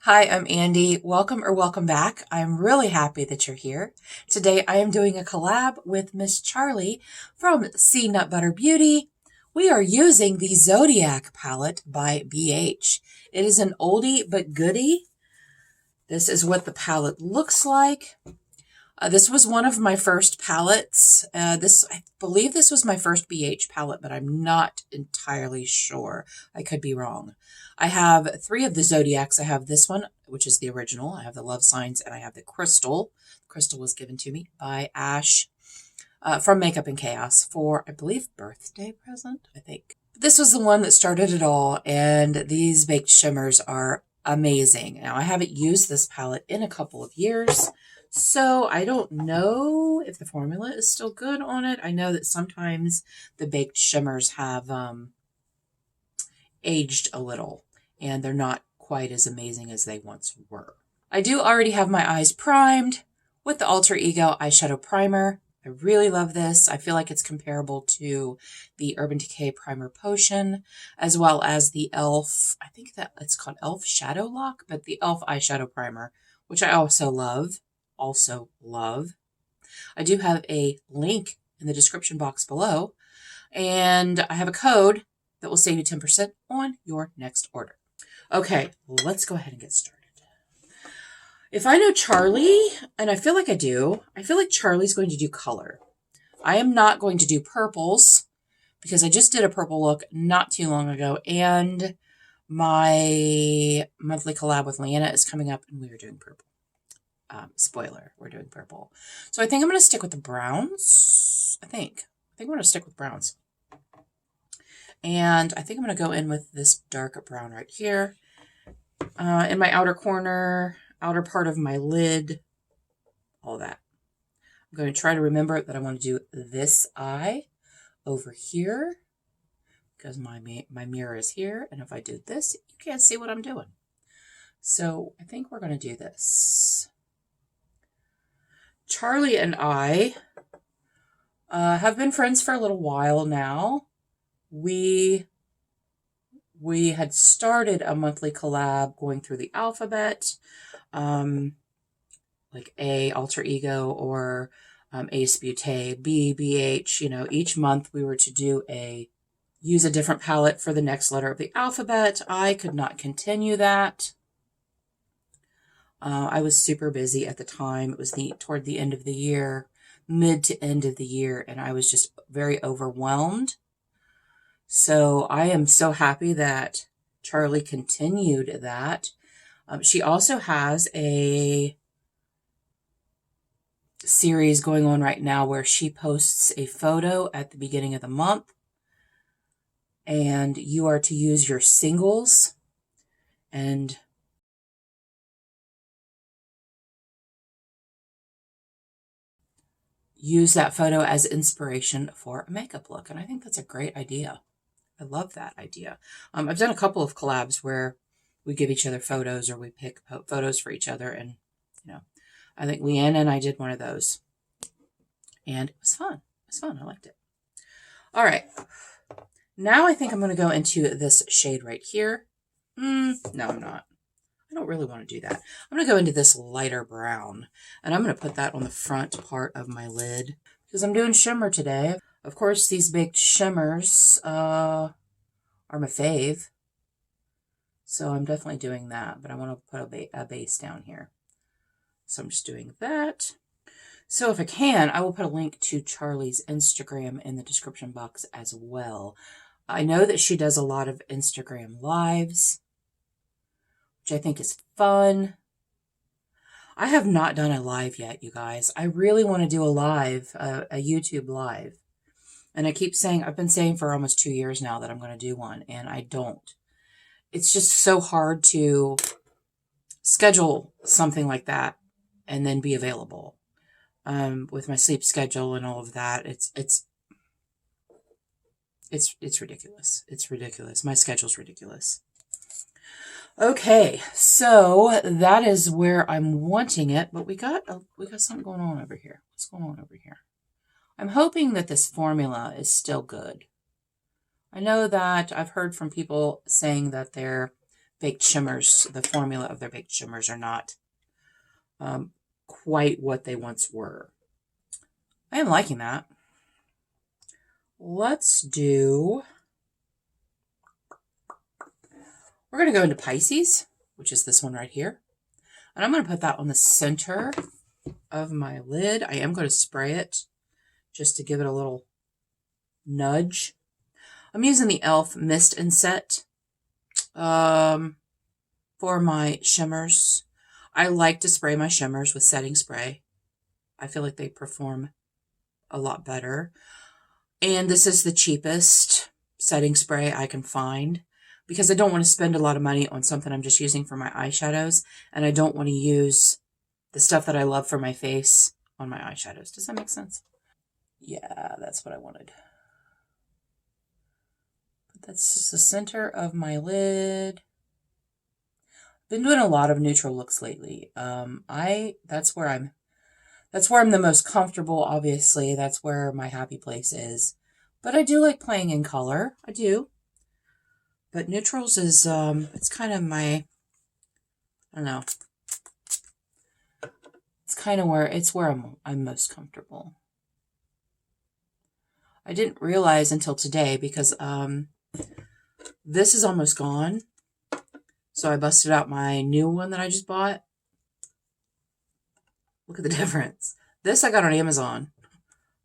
Hi, I'm Andi. Welcome or welcome back. I'm really happy that you're here. Today I am doing a collab with Miss Charlie from C Nut Butter Beauty. We are using the Zodiac palette by BH. It is an oldie but goodie. This is what the palette looks like. This was one of my first palettes. I believe this was my first BH palette, but I'm not entirely sure. I could be wrong. I have 3 of the Zodiacs. I have this one, which is the original. I have the Love Signs, and I have the Crystal. Crystal was given to me by Ash from Makeup and Chaos for, I believe, birthday present, I think. This was the one that started it all, and these baked shimmers are amazing. Now, I haven't used this palette in a couple of years, so I don't know if the formula is still good on it. I know that sometimes the baked shimmers have aged a little, and they're not quite as amazing as they once were. I do already have my eyes primed with the Alter Ego eyeshadow primer. I really love this. I feel like it's comparable to the Urban Decay Primer Potion, as well as the e.l.f., I think that it's called e.l.f. Shadow Lock, but the e.l.f. eyeshadow primer, which I also love. I do have a link in the description box below, and I have a code that will save you 10% on your next order. Okay, let's go ahead and get started. If I know Charlie, and I feel like I do, I feel like Charlie's going to do color. I am not going to do purples because I just did a purple look not too long ago, and my monthly collab with Leanna is coming up, and we are doing purple. Spoiler, we're doing purple. So I think I'm going to stick with the browns. I think I'm going to stick with browns. And I think I'm going to go in with this dark brown right here. In my outer corner, outer part of my lid, all that. I'm going to try to remember that I want to do this eye over here because my mirror is here. And if I do this, you can't see what I'm doing. So I think we're going to do this. Charlie and I have been friends for a little while now. We had started a monthly collab going through the alphabet, like A, Alter Ego, or Ace Beauté, B, BH. You know, each month we were to use a different palette for the next letter of the alphabet. I could not continue that. I was super busy at the time. It was toward the end of the year, mid to end of the year, and I was just very overwhelmed. So I am so happy that Charlie continued that. She also has a series going on right now where she posts a photo at the beginning of the month, and you are to use your singles and use that photo as inspiration for a makeup look. And I think that's a great idea. I love that idea. I've done a couple of collabs where we give each other photos or we pick photos for each other. And, you know, I think Leanna and I did one of those. And it was fun. It was fun. I liked it. All right. Now I think I'm going to go into this shade right here. No, I'm not. I don't really want to do that. I'm going to go into this lighter brown, and I'm going to put that on the front part of my lid because I'm doing shimmer today. Of course, these baked shimmers are my fave, so I'm definitely doing that, but I want to put a base down here. So I'm just doing that. So if I can, I will put a link to Charlie's Instagram in the description box as well. I know that she does a lot of Instagram lives, which I think is fun. I have not done a live yet, you guys. I really want to do a live, a YouTube live. And I keep saying, I've been saying for almost 2 years now that I'm going to do one, and I don't. It's just so hard to schedule something like that and then be available. With my sleep schedule and all of that, it's ridiculous. It's ridiculous. My schedule's ridiculous. Okay, so that is where I'm wanting it, but we got something going on over here. What's going on over here? I'm hoping that this formula is still good. I know that I've heard from people saying that their baked shimmers, the formula of their baked shimmers are not quite what they once were. I am liking that. Let's do, we're going to go into Pisces, which is this one right here. And I'm going to put that on the center of my lid. I am going to spray it just to give it a little nudge. I'm using the e.l.f. Mist and Set for my shimmers. I like to spray my shimmers with setting spray. I feel like they perform a lot better. And this is the cheapest setting spray I can find because I don't want to spend a lot of money on something I'm just using for my eyeshadows. And I don't want to use the stuff that I love for my face on my eyeshadows. Does that make sense? Yeah, that's what I wanted. But that's just the center of my lid. Been doing a lot of neutral looks lately. That's where I'm the most comfortable, obviously. That's where my happy place is. But I do like playing in color. I do. But neutrals is, it's kind of my, I don't know. It's kind of where I'm most comfortable. I didn't realize until today because this is almost gone. So I busted out my new one that I just bought. Look at the difference. This I got on Amazon.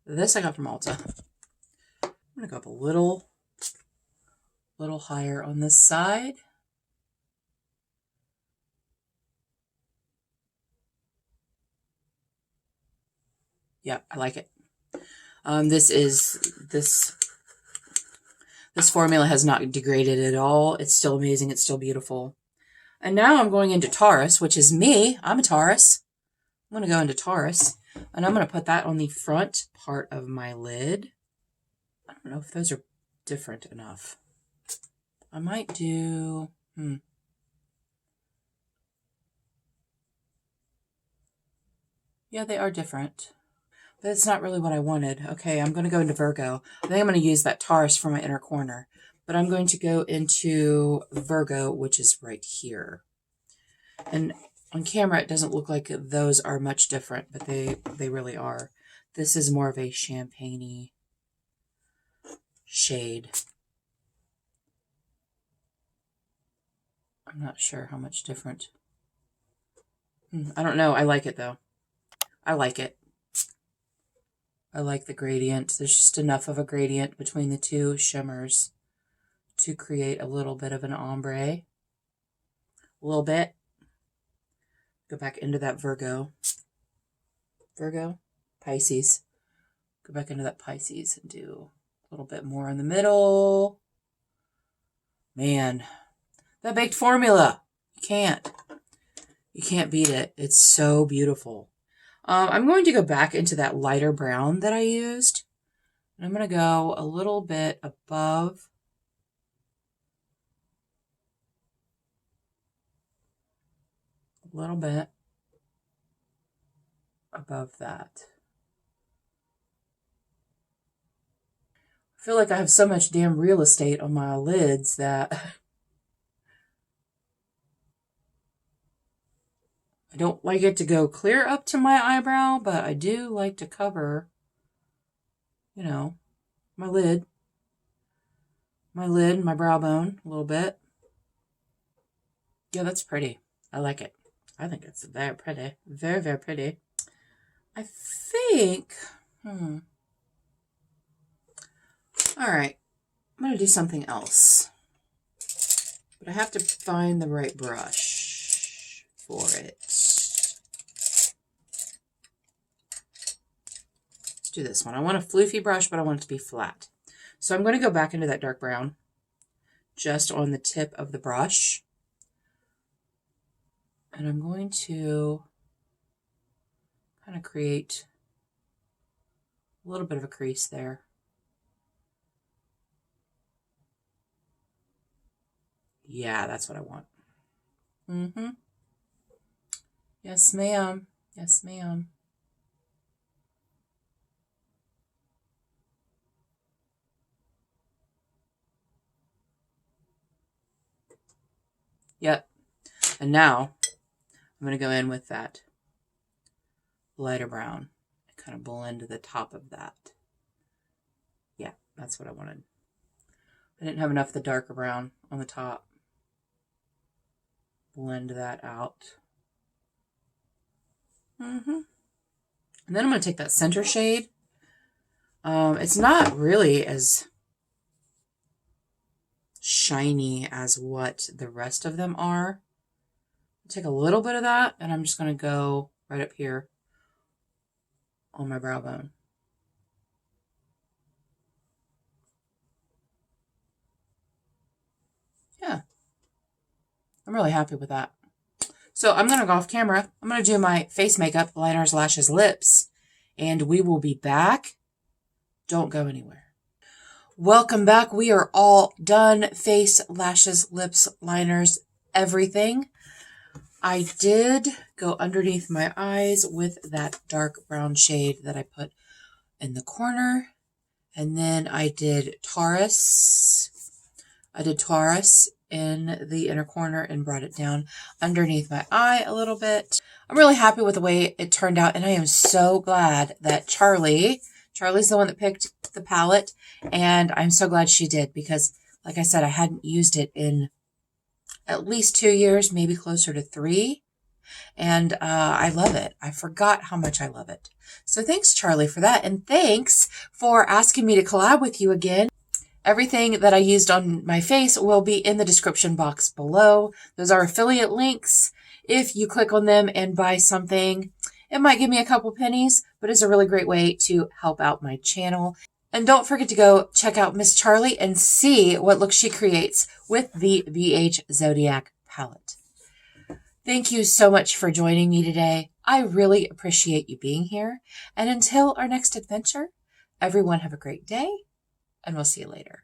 This I got from Ulta. I'm going to go up a little higher on this side. Yeah, I like it. This formula has not degraded at all. It's still amazing. It's still beautiful. And now I'm going into Taurus, which is me. I'm a Taurus. I'm going to go into Taurus, and I'm going to put that on the front part of my lid. I don't know if those are different enough. I might do, Yeah, they are different. But it's not really what I wanted. Okay, I'm going to go into Virgo. I think I'm going to use that Taurus for my inner corner. But I'm going to go into Virgo, which is right here. And on camera, it doesn't look like those are much different, but they really are. This is more of a champagne-y shade. I'm not sure how much different. I don't know. I like it, though. I like it. I like the gradient. There's just enough of a gradient between the two shimmers to create a little bit of an ombre. A little bit. Go back into that Virgo. Pisces. Go back into that Pisces and do a little bit more in the middle. Man, that baked formula. You can't beat it. It's so beautiful. I'm going to go back into that lighter brown that I used. And I'm going to go a little bit above. A little bit above that. I feel like I have so much damn real estate on my lids that I don't like it to go clear up to my eyebrow, but I do like to cover, you know, my lid, my brow bone a little bit. Yeah, that's pretty. I like it. I think it's very pretty. Very, very pretty. I think, all right, I'm going to do something else. But I have to find the right brush for it. Let's do this one. I want a floofy brush, but I want it to be flat. So I'm going to go back into that dark brown just on the tip of the brush. And I'm going to kind of create a little bit of a crease there. Yeah, that's what I want. Yes, ma'am. Yes, ma'am. Yep. And now I'm going to go in with that lighter brown and kind of blend the top of that. Yeah, that's what I wanted. I didn't have enough of the darker brown on the top. Blend that out. And then I'm going to take that center shade. It's not really as shiny as what the rest of them are. I'll take a little bit of that, and I'm just going to go right up here on my brow bone. Yeah. I'm really happy with that. So I'm going to go off camera. I'm going to do my face makeup, liners, lashes, lips, and we will be back. Don't go anywhere. Welcome back. We are all done. Face, lashes, lips, liners, everything. I did go underneath my eyes with that dark brown shade that I put in the corner. And then I did Taurus. In the inner corner and brought it down underneath my eye a little bit. I'm really happy with the way it turned out, and I am so glad that Charlie's the one that picked the palette, and I'm so glad she did because, like I said, I hadn't used it in at least 2 years, maybe closer to 3, and I love it. I forgot how much I love it. So thanks, Charlie, for that, and thanks for asking me to collab with you again. Everything that I used on my face will be in the description box below. Those are affiliate links. If you click on them and buy something, it might give me a couple pennies, but it's a really great way to help out my channel. And don't forget to go check out Miss Charlie and see what look she creates with the BH Zodiac palette. Thank you so much for joining me today. I really appreciate you being here. And until our next adventure, everyone have a great day. And we'll see you later.